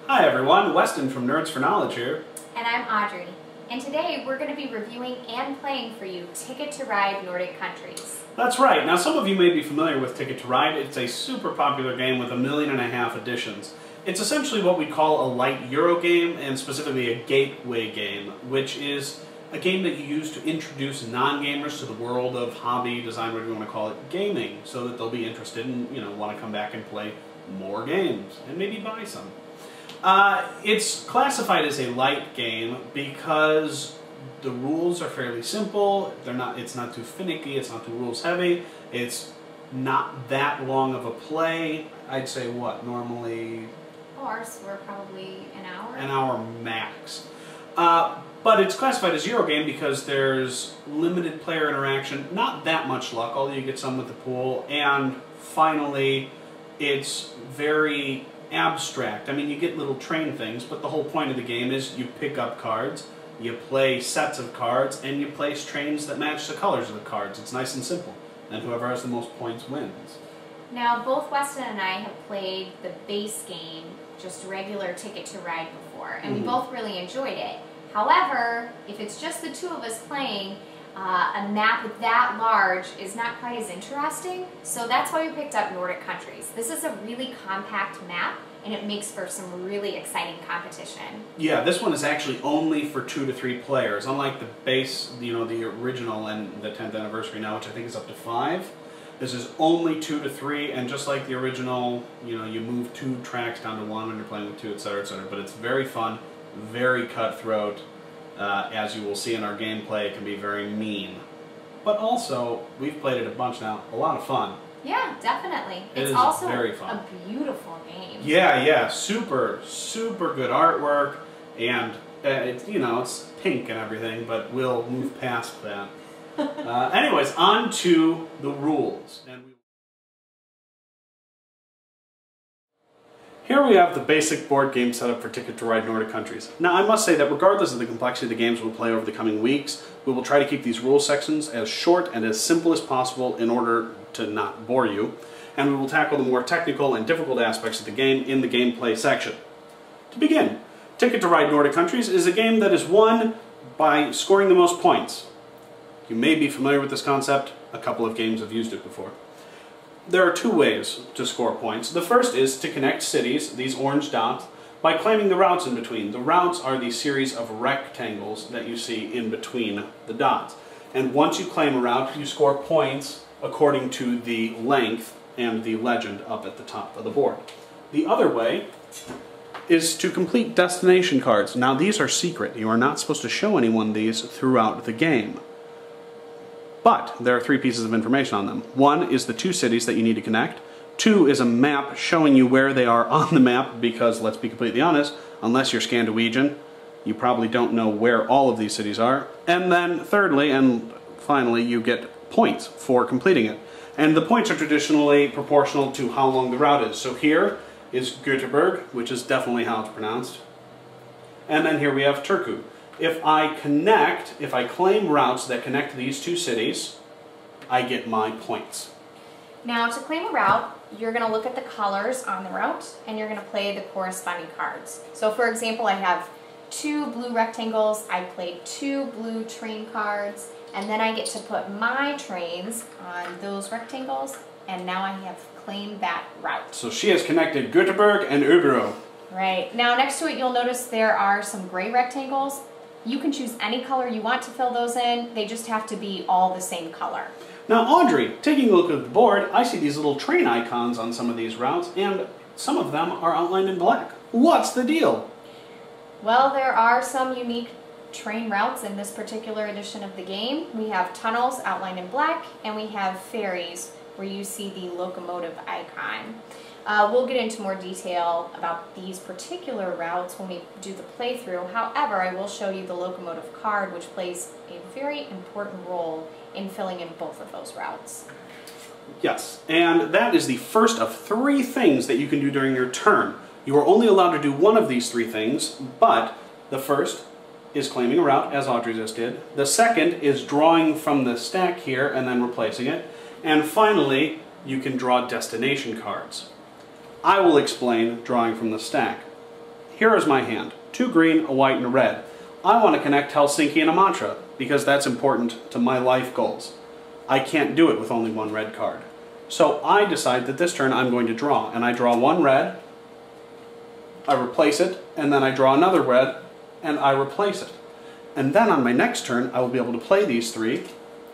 Hi everyone, Weston from Nerds for Knowledge here. And I'm Audrey. And today we're going to be reviewing and playing for you Ticket to Ride Nordic Countries. That's right. Now some of you may be familiar with Ticket to Ride. It's a super popular game with 1.5 million editions. It's essentially what we call a light Euro game, and specifically a gateway game, which is a game that you use to introduce non-gamers to the world of hobby, design, whatever you want to call it, gaming, so that they'll be interested and want to come back and play more games and maybe buy some. It's classified as a light game because the rules are fairly simple. It's not too finicky. It's not too rules heavy. It's not that long of a play. I'd say what normally. Ours were probably an hour. An hour max. But it's classified as Euro game because there's limited player interaction, not that much luck, although you get some with the pool, and finally, it's very abstract. I mean, you get little train things, but the whole point of the game is you pick up cards, you play sets of cards, and you place trains that match the colors of the cards. It's nice and simple, and whoever has the most points wins. Now, both Weston and I have played the base game, just regular Ticket to Ride before, and we both really enjoyed it. However, if it's just the two of us playing, a map that large is not quite as interesting, so that's why we picked up Nordic Countries. This is a really compact map, and it makes for some really exciting competition. Yeah, this one is actually only for 2 to 3 players, unlike the base, the original and the 10th anniversary now, which I think is up to 5. This is only 2 to 3, and just like the original, you move 2 tracks down to 1 when you're playing with 2, etc., etc. But it's very fun, very cutthroat. As you will see in our gameplay, it can be very mean. But also, we've played it a bunch now, a lot of fun. Yeah, definitely. It's also very fun. A beautiful game. Yeah, super good artwork, and it's pink and everything, but we'll move past that. Anyways, on to the rules. Here we have the basic board game setup for Ticket to Ride Nordic Countries. Now I must say that regardless of the complexity of the games we'll play over the coming weeks, we will try to keep these rules sections as short and as simple as possible in order to not bore you, and we will tackle the more technical and difficult aspects of the game in the gameplay section. To begin, Ticket to Ride Nordic Countries is a game that is won by scoring the most points. You may be familiar with this concept, a couple of games have used it before. There are 2 ways to score points. The first is to connect cities, these orange dots, by claiming the routes in between. The routes are the series of rectangles that you see in between the dots. And once you claim a route, you score points according to the length and the legend up at the top of the board. The other way is to complete destination cards. Now these are secret. You are not supposed to show anyone these throughout the game. But there are 3 pieces of information on them. 1 is the 2 cities that you need to connect. 2 is a map showing you where they are on the map, because, let's be completely honest, unless you're Scandinavian, you probably don't know where all of these cities are. And then thirdly, and finally, you get points for completing it. And the points are traditionally proportional to how long the route is. So here is Göteborg, which is definitely how it's pronounced. And then here we have Turku. If I claim routes that connect these 2 cities, I get my points. Now, to claim a route, you're going to look at the colors on the route, and you're going to play the corresponding cards. So, for example, I have 2 blue rectangles, I played 2 blue train cards, and then I get to put my trains on those rectangles, and now I have claimed that route. So she has connected Göteborg and Örebro. Right. Now, next to it, you'll notice there are some gray rectangles. You can choose any color you want to fill those in. They just have to be all the same color. Now, Audrey, taking a look at the board, I see these little train icons on some of these routes, and some of them are outlined in black. What's the deal? Well, there are some unique train routes in this particular edition of the game. We have tunnels outlined in black, and we have ferries where you see the locomotive icon. We'll get into more detail about these particular routes when we do the playthrough. However, I will show you the locomotive card, which plays a very important role in filling in both of those routes. Yes, and that is the first of 3 things that you can do during your turn. You are only allowed to do one of these 3 things, but the first is claiming a route, as Audrey just did. The second is drawing from the stack here and then replacing it. And finally, you can draw destination cards. I will explain drawing from the stack. here is my hand. 2 green, a white, and a red. I want to connect Helsinki and a mantra because that's important to my life goals. I can't do it with only 1 red card. So I decide that this turn I'm going to draw, and I draw 1 red, I replace it, and then I draw another red, and I replace it. And then on my next turn, I will be able to play these 3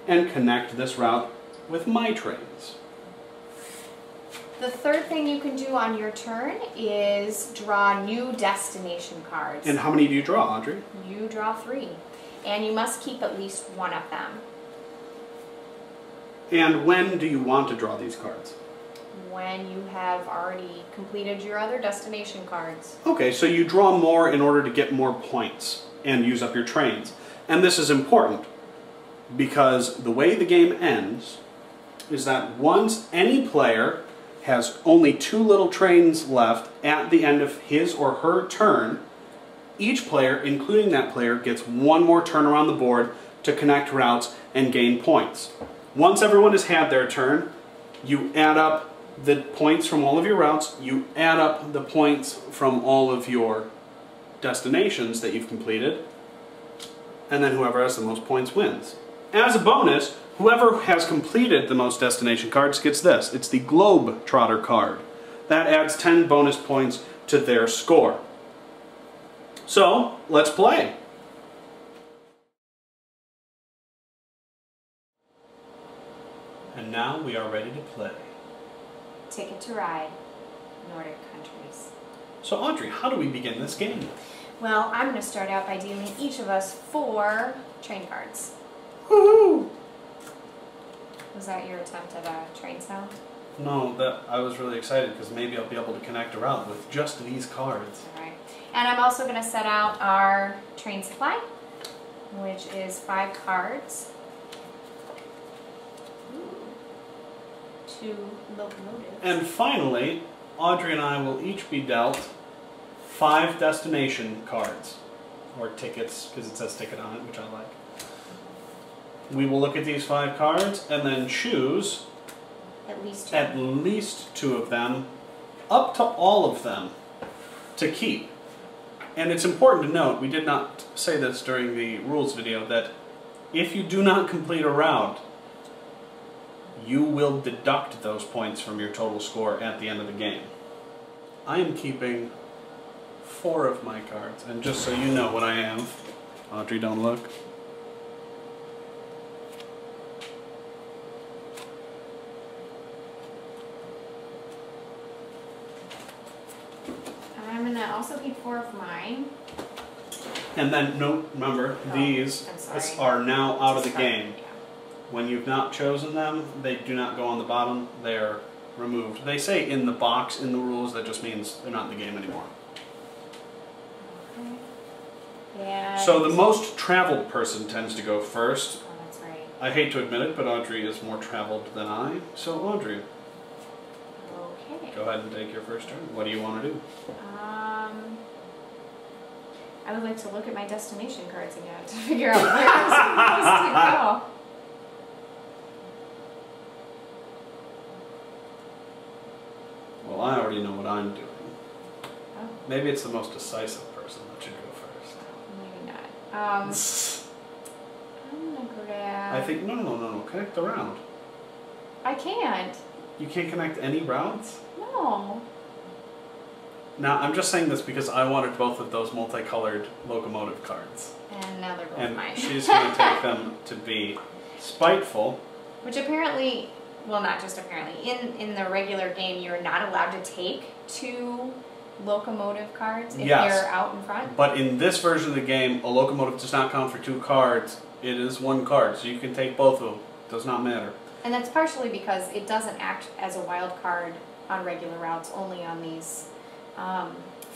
and connect this route with my trains. The third thing you can do on your turn is draw new destination cards. And how many do you draw, Audrey? You draw 3, and you must keep at least 1 of them. And when do you want to draw these cards? When you have already completed your other destination cards. Okay, so you draw more in order to get more points and use up your trains. And this is important because the way the game ends is that once any player has only 2 little trains left at the end of his or her turn, each player, including that player, gets 1 more turn around the board to connect routes and gain points. Once everyone has had their turn, you add up the points from all of your routes, you add up the points from all of your destinations that you've completed, and then whoever has the most points wins. As a bonus, whoever has completed the most destination cards gets this. It's the Globe Trotter card. That adds 10 bonus points to their score. So, let's play. And now we are ready to play. Ticket to Ride, Nordic countries. So Audrey, how do we begin this game? Well, I'm going to start out by dealing each of us 4 train cards. Woohoo! Was that your attempt at a train sound? No, I was really excited because maybe I'll be able to connect a route with just these cards. Alright. And I'm also going to set out our train supply, which is 5 cards. 2 locomotives. And finally, Audrey and I will each be dealt 5 destination cards, or tickets, because it says ticket on it, which I like. We will look at these 5 cards and then choose at least 2 of them, up to all of them, to keep. And it's important to note, we did not say this during the rules video, that if you do not complete a route, you will deduct those points from your total score at the end of the game. I am keeping 4 of my cards, and just so you know what I am, Audrey, don't look. I'm going to also keep 4 of mine. And then, no, remember, these are now out of the game. Yeah. When you've not chosen them, they do not go on the bottom, they're removed. They say in the box in the rules, that just means they're not in the game anymore. Okay. And So the most traveled person tends to go first. Oh, that's right. I hate to admit it, but Audrey is more traveled than I. So Audrey, Okay. go ahead and take your first turn. What do you want to do? I would like to look at my destination cards again to figure out where I'm supposed to go. Well, I already know what I'm doing. Oh. Maybe it's the most decisive person that should go first. Maybe not. I'm gonna go to... I think, no, connect the round. I can't. You can't connect any routes? No. Now, I'm just saying this because I wanted both of those multicolored locomotive cards. And now they're both And mine. she's going to take them to be spiteful. Which apparently, well, not just apparently, in the regular game, you're not allowed to take 2 locomotive cards if Yes. you're out in front. But in this version of the game, a locomotive does not count for 2 cards. It is 1 card, so you can take both of them. Does not matter. And that's partially because it doesn't act as a wild card on regular routes, only on these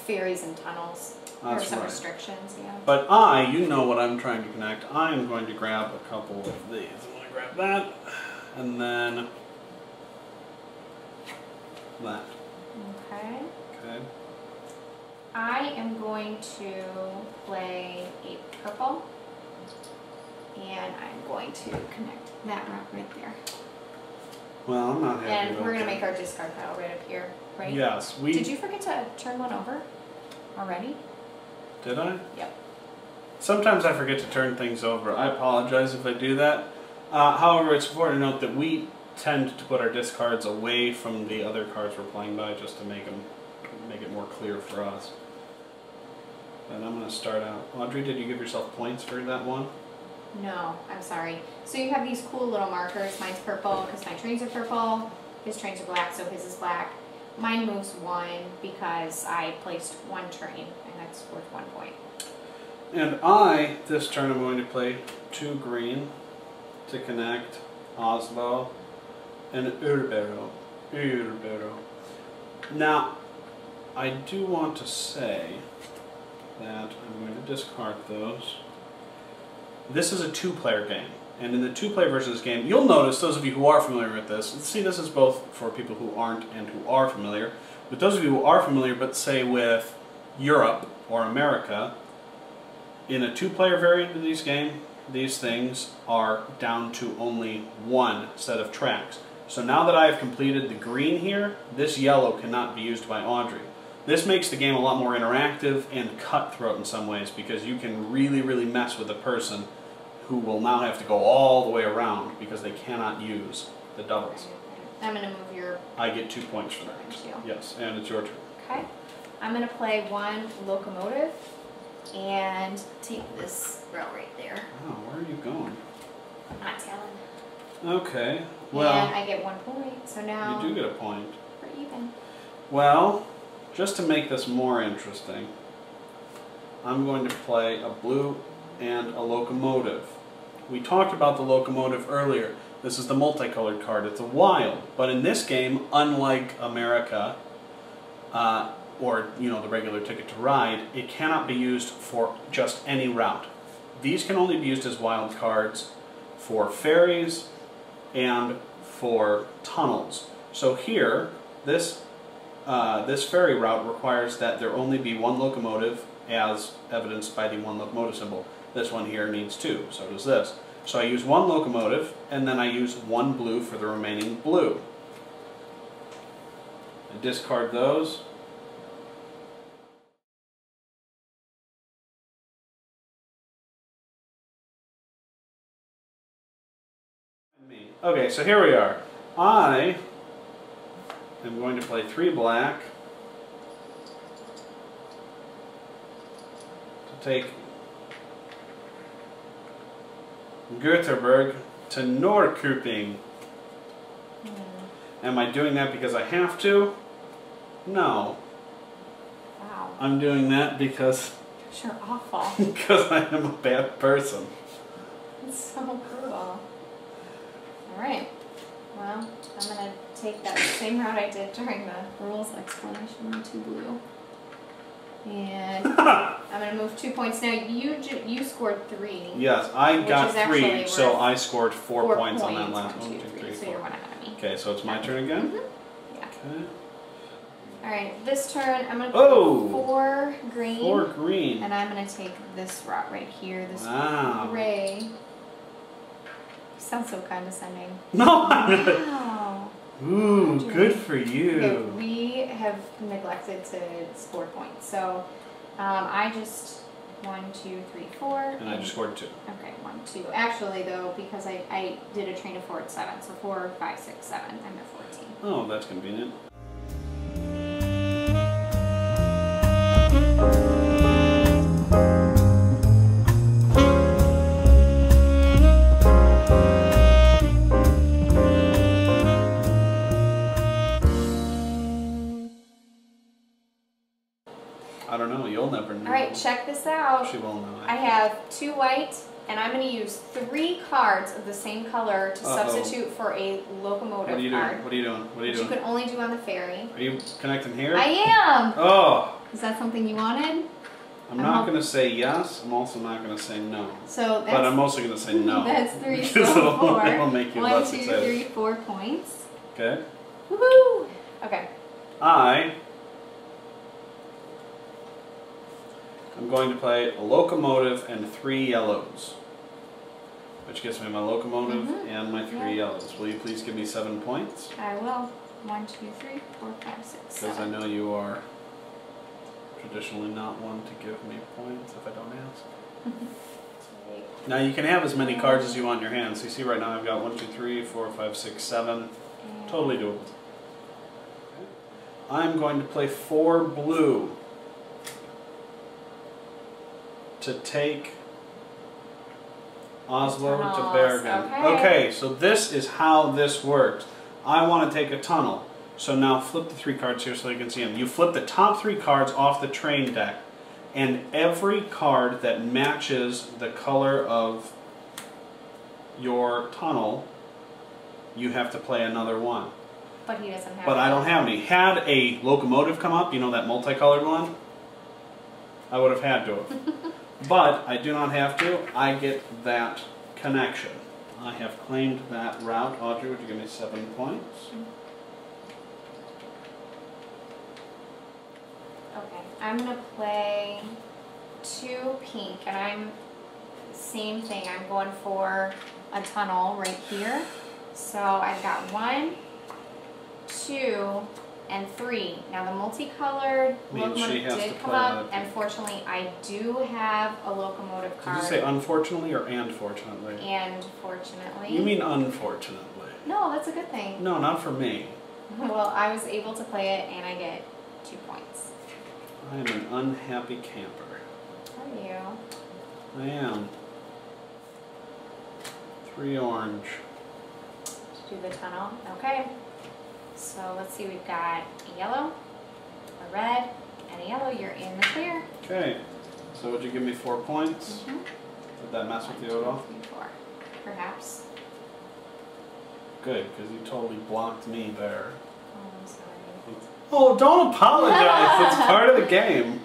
ferries and tunnels. There are That's some right. restrictions, yeah. But you know what I'm trying to connect. I'm going to grab a couple of these. I'm going to grab that, and then that. Okay. Okay. I am going to play a purple, and I'm going to connect that route right there. Well, I'm not happy And about we're going to that. make our discard pile right up here, right? Yes, Did you forget to turn one over? already. Did I? Yep. Sometimes I forget to turn things over. I apologize if I do that. However, it's important to note that we tend to put our discards away from the other cards we're playing by just to make it more clear for us. And I'm going to start out. Audrey, did you give yourself points for that one? No, I'm sorry. So you have these cool little markers. Mine's purple because my trains are purple. His trains are black, so his is black. Mine moves 1 because I placed 1 train, and that's worth 1 point. And I, this turn, I'm going to play 2 green to connect Oslo and Urbero. Now, I do want to say that I'm going to discard those. This is a 2-player game, and in the 2-player version of this game, you'll notice, those of you who are familiar with this, see, this is both for people who aren't and who are familiar, but those of you who are familiar, but say with Europe or America, in a 2-player variant of this game, these things are down to only 1 set of tracks. So now that I have completed the green here, this yellow cannot be used by Audrey. This makes the game a lot more interactive and cutthroat in some ways because you can really, really mess with a person who will now have to go all the way around because they cannot use the doubles. I'm going to move your... I get 2 points for that. Thank you. Yes, and it's your turn. Okay. I'm going to play 1 locomotive and take this rail right there. Oh, where are you going? I'm not telling. Okay, well... And I get 1 point, so now... You do get a point. We're even. Well, just to make this more interesting, I'm going to play a blue and a locomotive. We talked about the locomotive earlier. This is the multicolored card. It's a wild, but in this game, unlike America, or the regular Ticket to Ride, it cannot be used for just any route. These can only be used as wild cards for ferries and for tunnels. So here, this ferry route requires that there only be 1 locomotive, as evidenced by the 1 locomotive symbol. This one here needs 2, so does this. So I use 1 locomotive, and then I use 1 blue for the remaining blue. I discard those. Okay, so here we are. I am going to play 3 black to take Göteborg to Norrköping. Am I doing that because I have to? No. Wow. I'm doing that because... You're awful. because I am a bad person. It's so cruel. Alright. Well, I'm going to take that same route I did during the rules explanation, 2 blue. And I'm going to move 2 points. Now, you scored 3. Yes, I got 3, so I scored 4 points on that last 1, 2, 3, so you're 1 ahead of me. Okay, so it's my turn again? Mm-hmm. Yeah. Okay. Alright, this turn I'm going to put 4 green. 4 green. And I'm going to take this route right here, this gray. Sounds so condescending. No! Wow. Ooh, good for you. Okay, we have neglected to score points. So I just 1, 2, 3, 4. And I just scored 2. Okay, 1, 2. Actually, though, because I did a train of 4 at 7, so 4, 5, 6, 7. I'm at 14. Oh, that's convenient. I don't know, you'll never know. Alright, check this out. She will know. I have 2 white, and I'm going to use 3 cards of the same color to substitute for a locomotive card. What are you doing? What are you doing? Which you can only do on the ferry. Are you connecting here? I am! Oh! Is that something you wanted? I'm not going to say yes, I'm also not going to say no. So that's, but I'm also going to say no. That's 3, so 4. It'll make you 1, less 2, excited. 3, 4 points. Okay. Woohoo! Okay. I'm going to play a locomotive and 3 yellows, which gives me my locomotive and my 3 yellows. Will you please give me 7 points? I will. 1, 2, 3, 4, 5, 6, 7. Because I know you are traditionally not one to give me points if I don't ask. Now you can have as many cards as you want in your hand. So you see right now I've got 1, 2, 3, 4, 5, 6, 7. Totally doable. Okay. I'm going to play 4 blue to take Oslo to Bergen. Okay, so this is how this works. I want to take a tunnel. So now flip the 3 cards here so you can see them. You flip the top 3 cards off the train deck. And every card that matches the color of your tunnel, you have to play another one. But he doesn't have But I don't have any. Had a locomotive come up, you know that multicolored one? I would have had to have. But I do not have to. I get that connection. I have claimed that route. Audrey, would you give me 7 points? Okay, I'm going to play 2 pink, and I'm, same thing, I'm going for a tunnel right here. So I've got 1, 2, and 3. Now the multicolored locomotive did come up, and fortunately I do have a locomotive card. Did you say unfortunately or and fortunately? And fortunately. You mean unfortunately? No, that's a good thing. No, not for me. Well, I was able to play it, and I get 2 points. I am an unhappy camper. Are you? I am. 3 orange. To do the tunnel. Okay. So let's see, we've got a yellow, a red, and a yellow. You're in the clear. Okay. So would you give me 4 points? Mm-hmm. Did that mess with you at all? 1, 2, 3, 4. Perhaps. Good, because you totally blocked me there. Oh, I'm sorry. Oh, don't apologize. It's part of the game.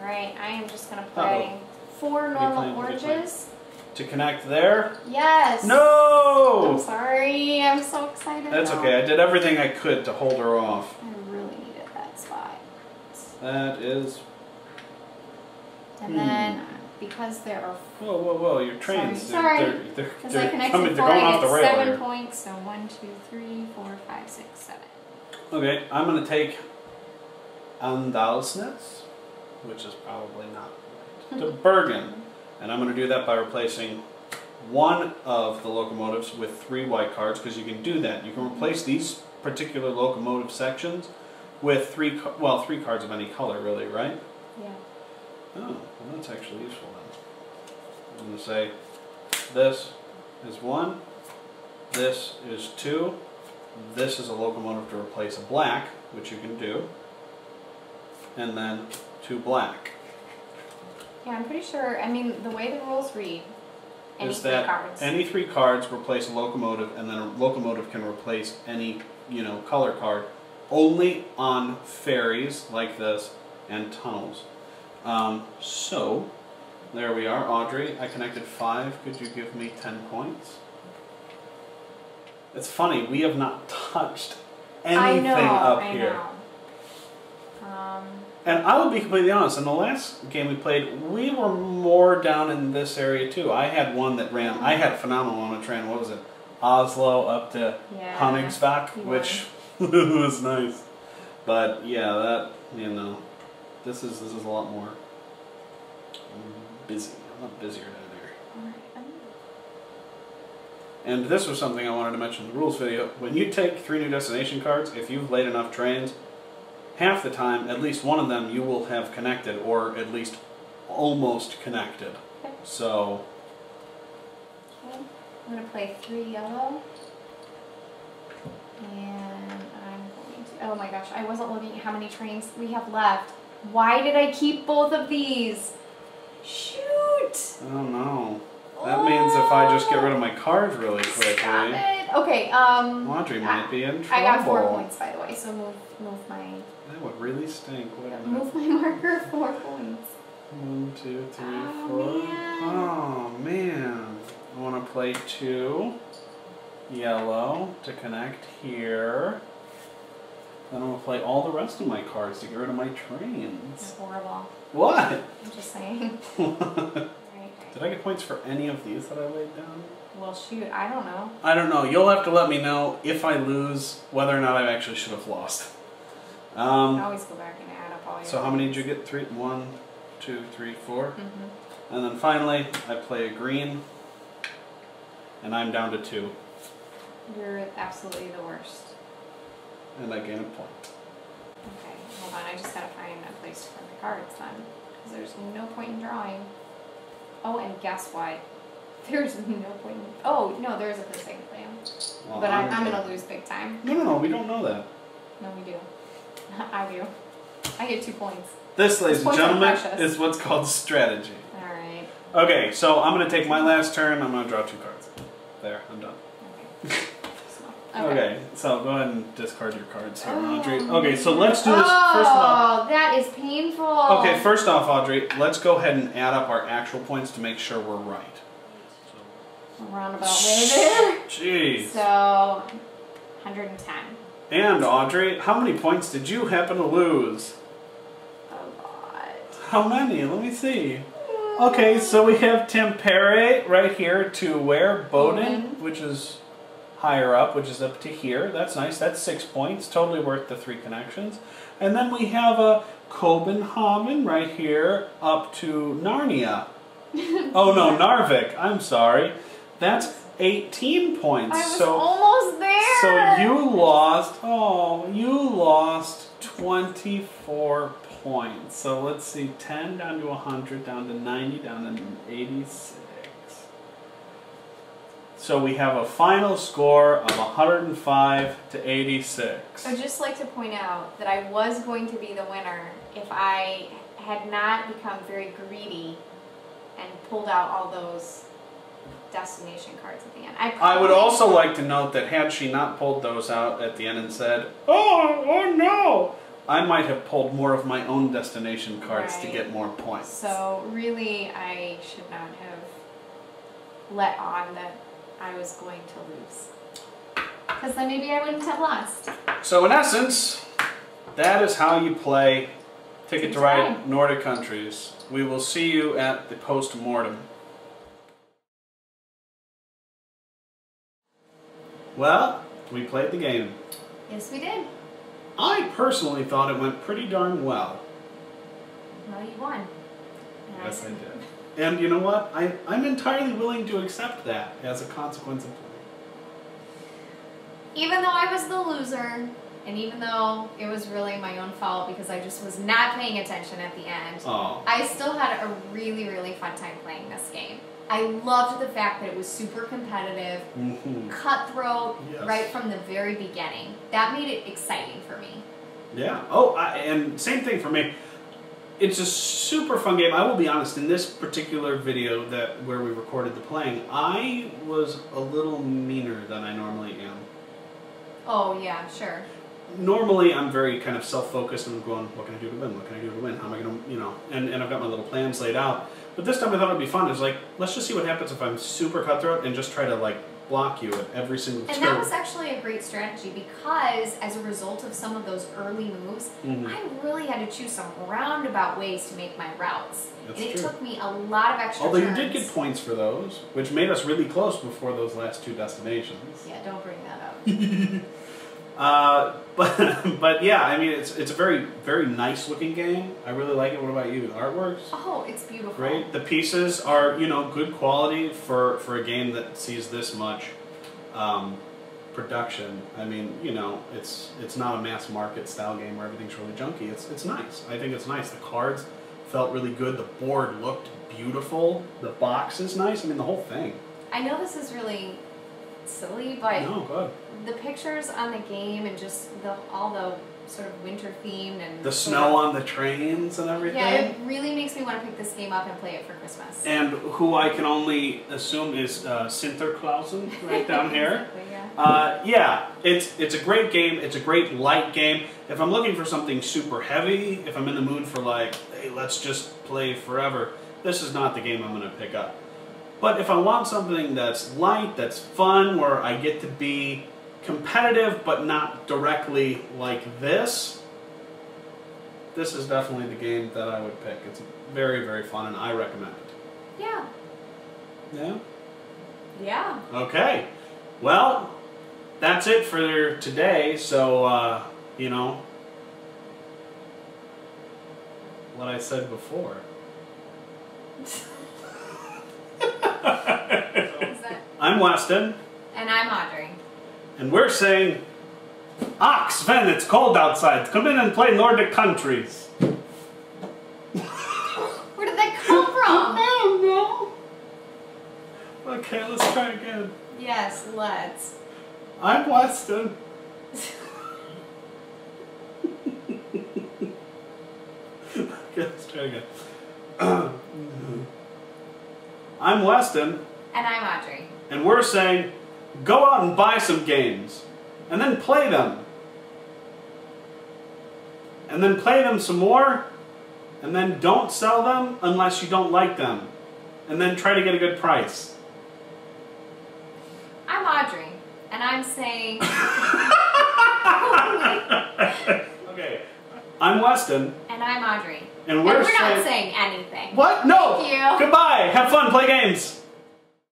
Alright, I am just going to play 4 normal oranges. To connect there? Yes! No! I'm sorry, I'm so excited. That's now. okay, I did everything I could to hold her off. I really needed that spot. That is... And then, because there are... Whoa, whoa, whoa, your trains. Sorry. They're coming, they're going off the rail 7 here. points, so 1, 2, 3, 4, 5, 6, 7. Okay, I'm going to take Andalsnitz, which is probably not right, to Bergen. And I'm going to do that by replacing 1 of the locomotives with 3 white cards, because you can do that. You can replace these particular locomotive sections with 3 cards of any color, really, right? Yeah. Oh, well that's actually useful then. I'm going to say this is 1, this is 2, this is a locomotive to replace a black, which you can do, and then 2 black. Yeah, I'm pretty sure, I mean, the way the rules read, any is 3 that cards. any 3 cards replace a locomotive, and then a locomotive can replace any, color card, only on ferries like this and tunnels. So, there we are. Audrey, I connected 5. Could you give me 10 points? It's funny, we have not touched anything up here. And I will be completely honest, in the last game we played, we were more down in this area too. I had one that ran, I had a phenomenal one that ran, what was it? Oslo up to Honningsvak, which was nice. But yeah, that, this is a lot more busy. A lot busier down here. And this was something I wanted to mention in the rules video. When you take 3 new destination cards, if you've laid enough trains, half the time, at least one of them you will have connected, or at least almost connected. Okay. So... Okay. I'm going to play 3 yellow. And I'm going to... Oh my gosh, I wasn't looking at how many trains we have left. Why did I keep both of these? Shoot! I don't know. That means if I just get rid of my cards really quickly... Stop it! Okay, Audrey might be in trouble. I got 4 points, by the way, so move my... That would really stink, wouldn't it? Move my marker 4 points. 1, 2, 3, 4. Man. Oh, man. I want to play 2 yellow to connect here. Then I'm going to play all the rest of my cards to get rid of my trains. That's horrible. What? I'm just saying. Did I get points for any of these that I laid down? Well, shoot, I don't know. I don't know. You'll have to let me know if I lose whether or not I actually should have lost. I always go back and add up all your So how many did you get? 3, 1, 2, 3, 4. And then finally, I play a green, and I'm down to 2. You're absolutely the worst. And I gain a point. Okay, hold on. I just gotta find a place to put my cards then, because there's no point in drawing. Oh, and guess what? There's no point in... Oh, no, there is a place I can play them. Well, But I'm gonna lose big time. No, we don't know that. No, we do. I do. I get 2 points. This, ladies and gentlemen, precious. is what's called strategy. Alright. Okay, so I'm going to take my last turn. I'm going to draw 2 cards. There, I'm done. Okay, so go ahead and discard your cards here, Audrey. Okay, so let's do this first off. Oh, that is painful. Okay, first off, Audrey, let's go ahead and add up our actual points to make sure we're right. Roundabout way there. Jeez. So, 110. And Audrey, how many points did you happen to lose? A lot. How many? Let me see. Okay, so we have Tempere right here to where? Bowden, which is higher up, which is up to here. That's nice. That's 6 points. Totally worth the 3 connections. And then we have a Copenhagen right here up to Narnia. Oh no, Narvik. I'm sorry. That's 18 points. I was almost there. So you lost. Oh, you lost 24 points. So let's see, 10 down to 100, down to 90, down to 86. So we have a final score of 105 to 86. I'd just like to point out that I was going to be the winner if I had not become very greedy and pulled out all those destination cards at the end. I would also like to note that had she not pulled those out at the end and said, oh no, I might have pulled more of my own destination cards to get more points. So really, I should not have let on that I was going to lose. Because then maybe I wouldn't have lost. So in essence, that is how you play Ticket to Ride Nordic countries. We will see you at the post-mortem. Well, we played the game. Yes, we did. I personally thought it went pretty darn well. Well, you won. Yes, I did. And you know what? I'm entirely willing to accept that as a consequence of playing. Even though I was the loser, and even though it was really my own fault because I just was not paying attention at the end, I still had a really, really fun time playing this game. I loved the fact that it was super competitive, cutthroat, right from the very beginning. That made it exciting for me. Yeah. Oh, and same thing for me. It's a super fun game. I will be honest, in this particular video where we recorded the playing, I was a little meaner than I normally am. Oh, yeah, sure. Normally, I'm very kind of self-focused and I'm going, what can I do to win? What can I do to win? How am I going to, you know, and I've got my little plans laid out. But this time I thought it would be fun. It was like, let's just see what happens if I'm super cutthroat and just try to, like, block you at every single turn. And that was actually a great strategy because as a result of some of those early moves, I really had to choose some roundabout ways to make my routes. That's and it true. took me a lot of extra Although turns. you did get points for those, which made us really close before those last 2 destinations. Yeah, don't bring that up. But yeah, I mean, it's a very, very nice looking game. I really like it. What about you? Artworks? Oh, it's beautiful. Great. The pieces are, you know, good quality for a game that sees this much production. I mean, you know, it's not a mass market style game where everything's really junky. It's nice. I think it's nice. The cards felt really good. The board looked beautiful. The box is nice. I mean, the whole thing. I know this is really silly, but no, good. The pictures on the game and just all the sort of winter themed and the snow on the trains and everything. Yeah, it really makes me want to pick this game up and play it for Christmas. And who I can only assume is Sinterklausen right down here. Exactly, yeah. Yeah, it's a great game. It's a great light game. If I'm looking for something super heavy, if I'm in the mood for like, hey, let's just play forever, this is not the game I'm going to pick up. But if I want something that's light, that's fun, where I get to be competitive but not directly like this is definitely the game that I would pick. It's very, very fun and I recommend it. Yeah. Yeah? Yeah. Okay. Well, that's it for today. So, you know, what I said before. I'm Weston. And I'm Audrey. And we're saying, Ox, Sven, it's cold outside. Come in and play Nordic countries. Where did that come from? I don't know. Okay, let's try again. Yes, let's. I'm Weston. Okay, let's try again. I'm Weston. And I'm Audrey. And we're saying, go out and buy some games. And then play them. And then play them some more. And then don't sell them unless you don't like them. And then try to get a good price. I'm Audrey. And I'm saying... Okay. I'm Weston. And I'm Audrey. And we're not saying anything. What? No! Thank you. Goodbye. Have fun. Play games.